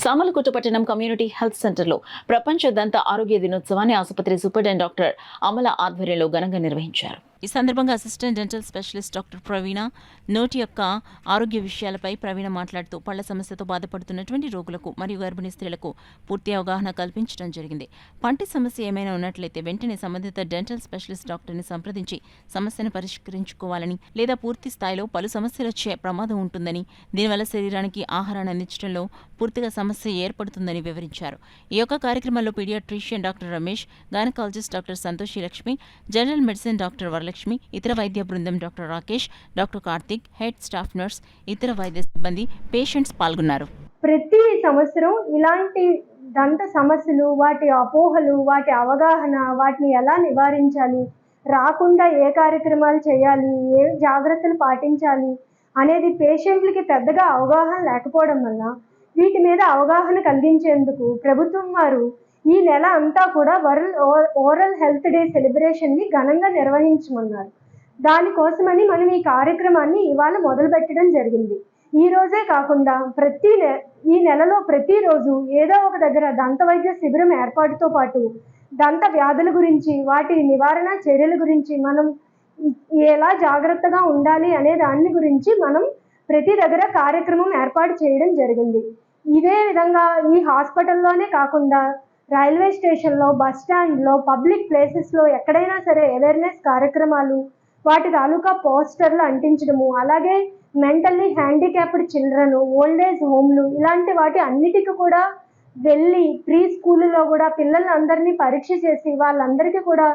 Samalkot community health సెంటర్లో ప్రపంచ దంత ఆరోగ్య దినోత్సవాన్ని ఆసుపత్రి సూపరింటెండెంట్ డాక్టర్ అమల ఆధ్వర్యంలో ఘనంగా నిర్వహించారు. ఈ సందర్భంగా అసిస్టెంట్ డెంటల్ స్పెషలిస్ట్ డాక్టర్ ప్రవీణ నోటి యొక్క ఆరోగ్య విషయాలపై ప్రవీణ మాట్లాడుతూ పళ్ల సమస్యతో బాధపడుతున్నటువంటి రోగులకు మరియు గర్భిణీ స్త్రీలకు పూర్తి అవగాహన కల్పించడం జరిగింది. పంటి సమస్య ఏమైనా ఉన్నట్లయితే వెంటనే సంబంధిత డెంటల్ స్పెషలిస్ట్ డాక్టర్ని సంప్రదించి సమస్యను పరిష్కరించుకోవాలని, లేదా పూర్తి స్థాయిలో పలు సమస్యలు వచ్చే ప్రమాదం ఉంటుందని, దీనివల్ల శరీరానికి ఆహారాన్ని అందించడంలో పూర్తిగా సమస్య ఏర్పడుతుందని వివరించారు. ఈ యొక్క కార్యక్రమంలో pediatrician doctor Ramesh, gynaecologist doctor Santoshi Lakshmi, general medicine doctor Varalakshmi, ఇతర వైద్య బృందం doctor Rakesh, doctor Karthik, head staff nurse, ఇతర వైద్య సిబ్బంది, పేషెంట్స్ పాల్గొన్నారు. ప్రతి సంవత్సరం ఇలాంటి దంత సమస్యలు, వాటి అపోహలు, వాటి అవగాహన, వాటిని ఎలా నివారించాలి, రాకుండా ఏ కార్యక్రమాలు చేయాలి, ఏ జాగ్రత్తలు పాటించాలి అనేది పేషెంట్లకి పెద్దగా అవగాహన లేకపోవడం వల్ల వీటి మీద అవగాహన కలిగించేందుకు ప్రభుత్వం వారు ఈ నెల అంతా కూడా ఓరల్ హెల్త్ డే సెలబ్రేషన్ని ఘనంగా నిర్వహించమన్నారు. దానికోసమని మనం ఈ కార్యక్రమాన్ని ఇవాళ మొదలుపెట్టడం జరిగింది. ఈ రోజే కాకుండా ఈ నెలలో ప్రతిరోజు ఏదో ఒక దగ్గర దంత వైద్య శిబిరం ఏర్పాటుతో పాటు దంత వ్యాధుల గురించి, వాటి నివారణ చర్యల గురించి, మనం ఎలా జాగ్రత్తగా ఉండాలి అనే దాని గురించి మనం ప్రతి దగ్గర కార్యక్రమం ఏర్పాటు చేయడం జరిగింది. ఇదే విధంగా ఈ హాస్పిటల్లోనే కాకుండా రైల్వే స్టేషన్లో, బస్ స్టాండ్లో, పబ్లిక్ ప్లేసెస్లో ఎక్కడైనా సరే అవేర్నెస్ కార్యక్రమాలు, వాటి తాలూకా పోస్టర్లు అంటించడము, అలాగే మెంటల్లీ హ్యాండిక్యాప్డ్ చిల్డ్రన్, ఓల్డేజ్ హోమ్లు, ఇలాంటి వాటి అన్నిటికీ కూడా వెళ్ళి ప్రీ స్కూల్లో కూడా పిల్లలందరినీ పరీక్ష చేసి వాళ్ళందరికీ కూడా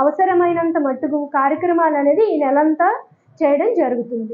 అవసరమైనంత మట్టుకు కార్యక్రమాలు అనేది ఈ నెలంతా చేయడం జరుగుతుంది.